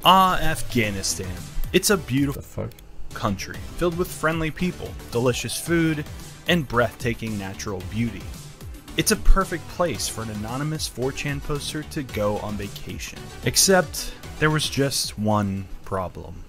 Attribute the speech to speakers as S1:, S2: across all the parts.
S1: Afghanistan. It's a beautiful country filled with friendly people, delicious food, and breathtaking natural beauty. It's a perfect place for an anonymous 4chan poster to go on vacation. Except there was just one problem.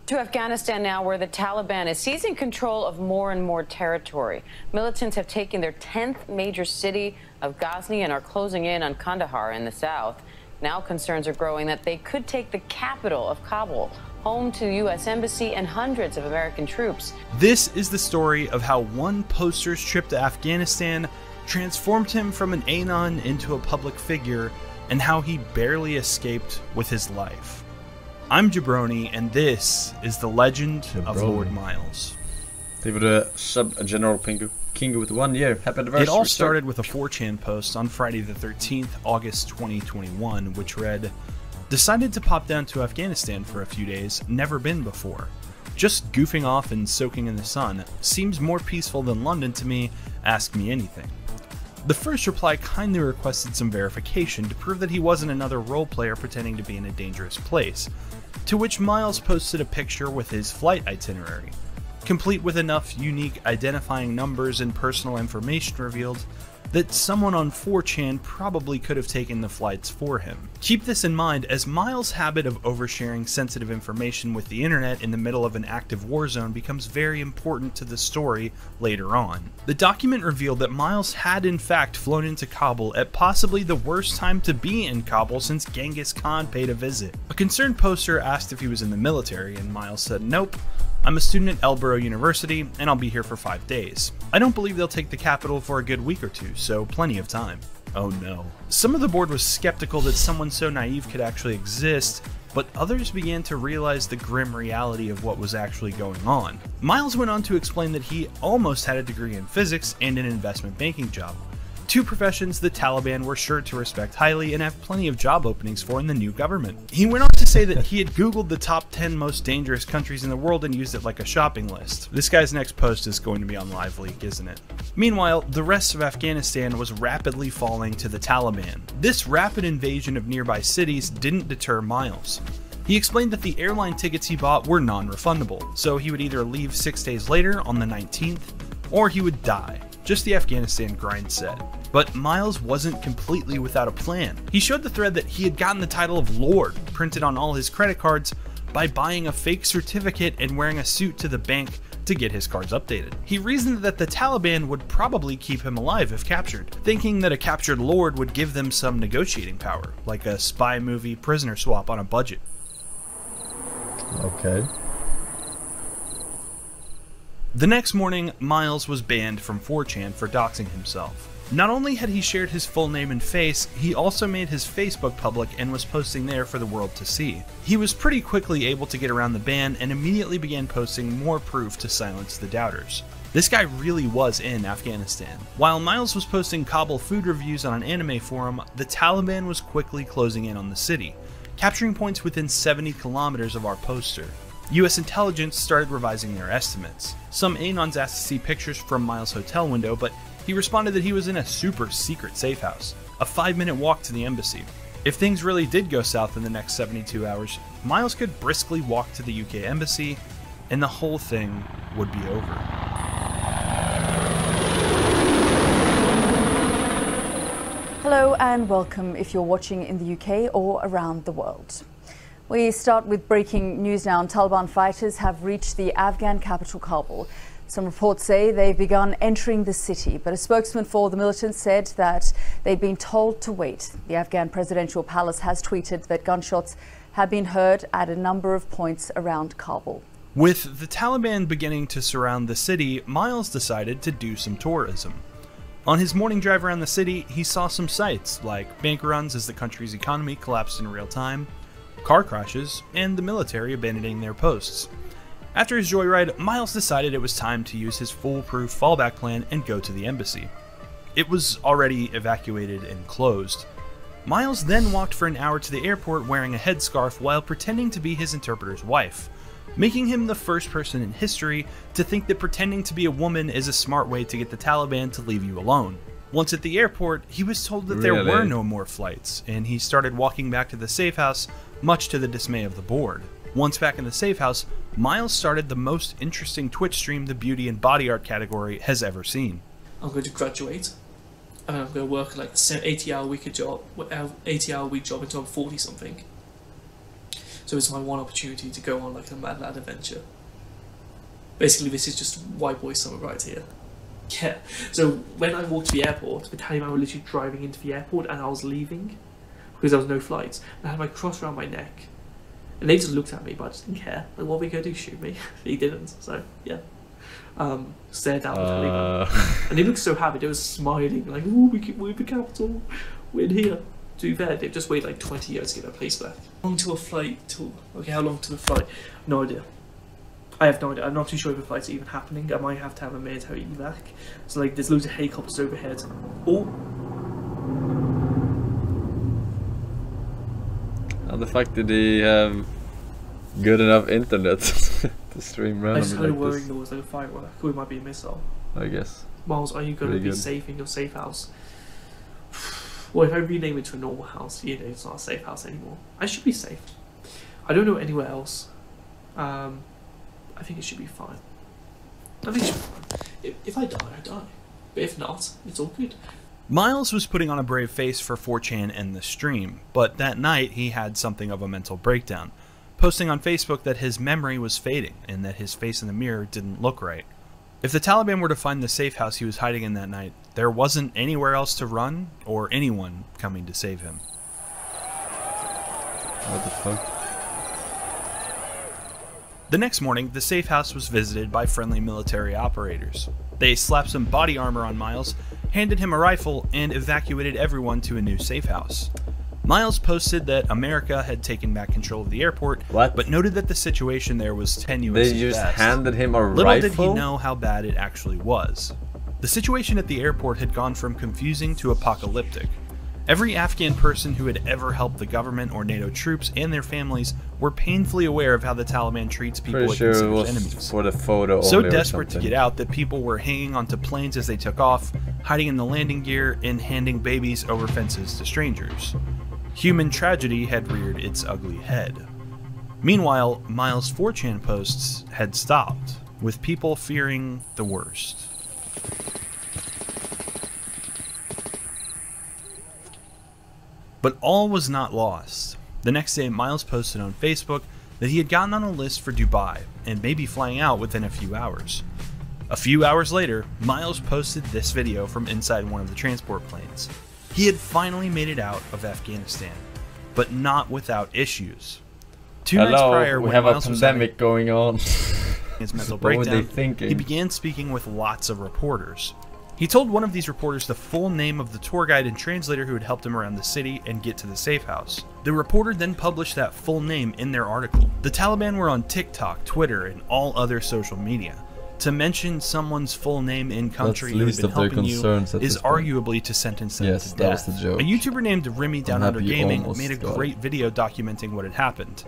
S2: To Afghanistan now, where the Taliban is seizing control of more and more territory. Militants have taken their 10th major city of Ghazni and are closing in on Kandahar in the south. Now concerns are growing that they could take the capital of Kabul, home to the U.S. Embassy and hundreds of American troops.
S1: This is the story of how one poster's trip to Afghanistan transformed him from an anon into a public figure, and how he barely escaped with his life. I'm Jabroni, and this is the legend of Lord Miles.
S3: They were Sub-General Kingo with 1 year. Happy anniversary.
S1: It all started with a 4chan post on Friday the 13th, August 2021, which read, "Decided to pop down to Afghanistan for a few days, never been before. Just goofing off and soaking in the sun. Seems more peaceful than London to me, ask me anything." The first reply kindly requested some verification to prove that he wasn't another role player pretending to be in a dangerous place, to which Miles posted a picture with his flight itinerary, complete with enough unique identifying numbers and personal information revealed that someone on 4chan probably could have taken the flights for him. Keep this in mind, as Miles' habit of oversharing sensitive information with the internet in the middle of an active war zone becomes very important to the story later on. The document revealed that Miles had in fact flown into Kabul at possibly the worst time to be in Kabul since Genghis Khan paid a visit. A concerned poster asked if he was in the military, and Miles said, "Nope. I'm a student at Elborough University, and I'll be here for 5 days. I don't believe they'll take the capital for a good week or two, so plenty of time." Oh no. Some of the board was skeptical that someone so naive could actually exist, but others began to realize the grim reality of what was actually going on. Miles went on to explain that he almost had a degree in physics and an investment banking job, two professions the Taliban were sure to respect highly and have plenty of job openings for in the new government. He went on to say that he had Googled the top 10 most dangerous countries in the world and used it like a shopping list. This guy's next post is going to be on Live Leak, isn't it? Meanwhile, the rest of Afghanistan was rapidly falling to the Taliban. This rapid invasion of nearby cities didn't deter Miles. He explained that the airline tickets he bought were non-refundable, so he would either leave 6 days later on the 19th, or he would die. Just the Afghanistan grind said. But Miles wasn't completely without a plan. He showed the thread that he had gotten the title of Lord printed on all his credit cards by buying a fake certificate and wearing a suit to the bank to get his cards updated. He reasoned that the Taliban would probably keep him alive if captured, thinking that a captured Lord would give them some negotiating power, like a spy movie prisoner swap on a budget.
S3: Okay.
S1: The next morning, Miles was banned from 4chan for doxing himself. Not only had he shared his full name and face, he also made his Facebook public and was posting there for the world to see. He was pretty quickly able to get around the ban and immediately began posting more proof to silence the doubters. This guy really was in Afghanistan. While Miles was posting Kabul food reviews on an anime forum, the Taliban was quickly closing in on the city, capturing points within 70 kilometers of our poster. US intelligence started revising their estimates. Some Anons asked to see pictures from Miles' hotel window, but he responded that he was in a super secret safe house, a 5-minute walk to the embassy. If things really did go south in the next 72 hours, Miles could briskly walk to the UK embassy, and the whole thing would be over.
S4: Hello and welcome if you're watching in the UK or around the world. We start with breaking news now. Taliban fighters have reached the Afghan capital Kabul. Some reports say they've begun entering the city, but a spokesman for the militants said that they'd been told to wait. The Afghan presidential palace has tweeted that gunshots have been heard at a number of points around Kabul.
S1: With the Taliban beginning to surround the city, Miles decided to do some tourism. On his morning drive around the city, he saw some sights like bank runs as the country's economy collapsed in real time, car crashes, and the military abandoning their posts. After his joyride, Miles decided it was time to use his foolproof fallback plan and go to the embassy. It was already evacuated and closed. Miles then walked for an hour to the airport wearing a headscarf while pretending to be his interpreter's wife, making him the first person in history to think that pretending to be a woman is a smart way to get the Taliban to leave you alone. Once at the airport, he was told that there were no more flights, and he started walking back to the safe house, much to the dismay of the board. Once back in the safe house, Miles started the most interesting Twitch stream the beauty and body art category has ever seen.
S5: I'm going to graduate, and I'm going to work like an 80-hour-week job, 80-hour-week job until I'm 40-something. So it's my one opportunity to go on like a mad lad adventure. Basically, this is just white boy summer right here. Yeah. So when I walked to the airport, the Taliban were literally driving into the airport, and I was leaving because there was no flights. And I had my cross around my neck, and they just looked at me, but I just didn't care. Like, what were we gonna do? Shoot me? He didn't. So yeah. Stared down the Taliban, and they looked so happy. They were smiling, like, "Oh, we're the capital. We're in here." To be fair, they've just waited like 20 years to get their place back. How long to a flight? Okay, how long to the flight? No idea. I have no idea. I'm not too sure if the flight's even happening. I might have to have a military evac. So like, there's loads of helicopters overhead. Oh.
S3: How the fuck did he have good enough internet to stream randomly?
S5: I started
S3: like
S5: worrying
S3: this?
S5: there was no firework. It might be a missile.
S3: I guess.
S5: Miles, are you going to be safe in your safe house? Well, if I rename it to a normal house, you know, it's not a safe house anymore. I should be safe. I don't know anywhere else. I think it should be fine. I think it should be fine. If I die, I die. But if not, it's all good.
S1: Miles was putting on a brave face for 4chan and the stream, but that night he had something of a mental breakdown, posting on Facebook that his memory was fading and that his face in the mirror didn't look right. If the Taliban were to find the safe house he was hiding in that night, there wasn't anywhere else to run or anyone coming to save him.
S3: What the fuck?
S1: The next morning, the safe house was visited by friendly military operators. They slapped some body armor on Miles, handed him a rifle, and evacuated everyone to a new safe house. Miles posted that America had taken back control of the airport, but noted that the situation there was tenuous.
S3: They just handed him a
S1: rifle? Little did he know how bad it actually was. The situation at the airport had gone from confusing to apocalyptic. Every Afghan person who had ever helped the government or NATO troops and their families were painfully aware of how the Taliban treats people it considers enemies.
S3: For the photo
S1: so desperate to get out that people were hanging onto planes as they took off, hiding in the landing gear, and handing babies over fences to strangers. Human tragedy had reared its ugly head. Meanwhile, Miles' 4chan posts had stopped, with people fearing the worst. But all was not lost. The next day, Miles posted on Facebook that he had gotten on a list for Dubai and may be flying out within a few hours. A few hours later, Miles posted this video from inside one of the transport planes. He had finally made it out of Afghanistan, but not without issues. 2 nights prior, when Miles was having
S3: going on.
S1: His mental breakdown, he began speaking with lots of reporters. He told one of these reporters the full name of the tour guide and translator who had helped him around the city and get to the safe house. The reporter then published that full name in their article. The Taliban were on TikTok, Twitter, and all other social media. To mention someone's full name in country who's been helping you is arguably to sentence them to death. A YouTuber named Remy Down Under Gaming made a great video documenting what had happened.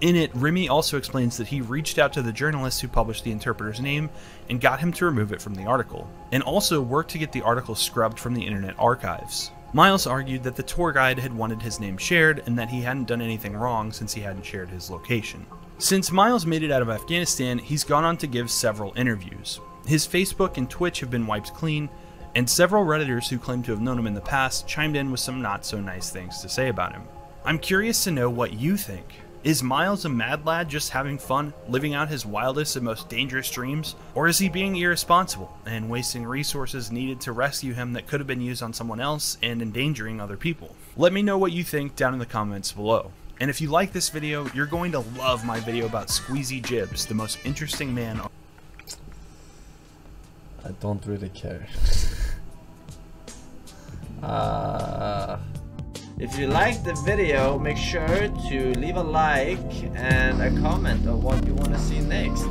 S1: In it, Remy also explains that he reached out to the journalist who published the interpreter's name and got him to remove it from the article, and also worked to get the article scrubbed from the internet archives. Miles argued that the tour guide had wanted his name shared and that he hadn't done anything wrong since he hadn't shared his location. Since Miles made it out of Afghanistan, he's gone on to give several interviews. His Facebook and Twitch have been wiped clean, and several Redditors who claim to have known him in the past chimed in with some not so nice things to say about him. I'm curious to know what you think. Is Miles a mad lad just having fun, living out his wildest and most dangerous dreams? Or is he being irresponsible and wasting resources needed to rescue him that could have been used on someone else and endangering other people? Let me know what you think down in the comments below. And if you like this video, you're going to love my video about Squeezy Jibs, the most interesting man.
S3: I don't really care. If you liked the video, make sure to leave a like and a comment of what you want to see next.